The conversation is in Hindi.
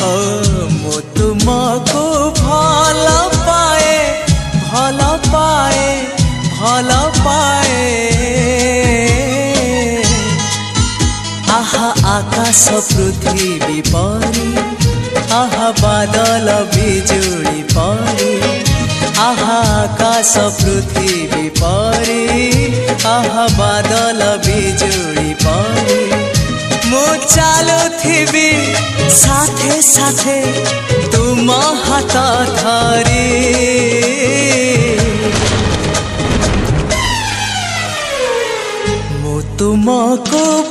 ओ मु तुमको भल पाए भल पाए भल पाए आहा आकाश पृथ्वी परी आहा बादल बिजुली परी आहा आकाश पृथ्वी परी आहा बादल बिजुली परी मु चालुथिबी साथे साथे तुम हाथ धरी मु तुमको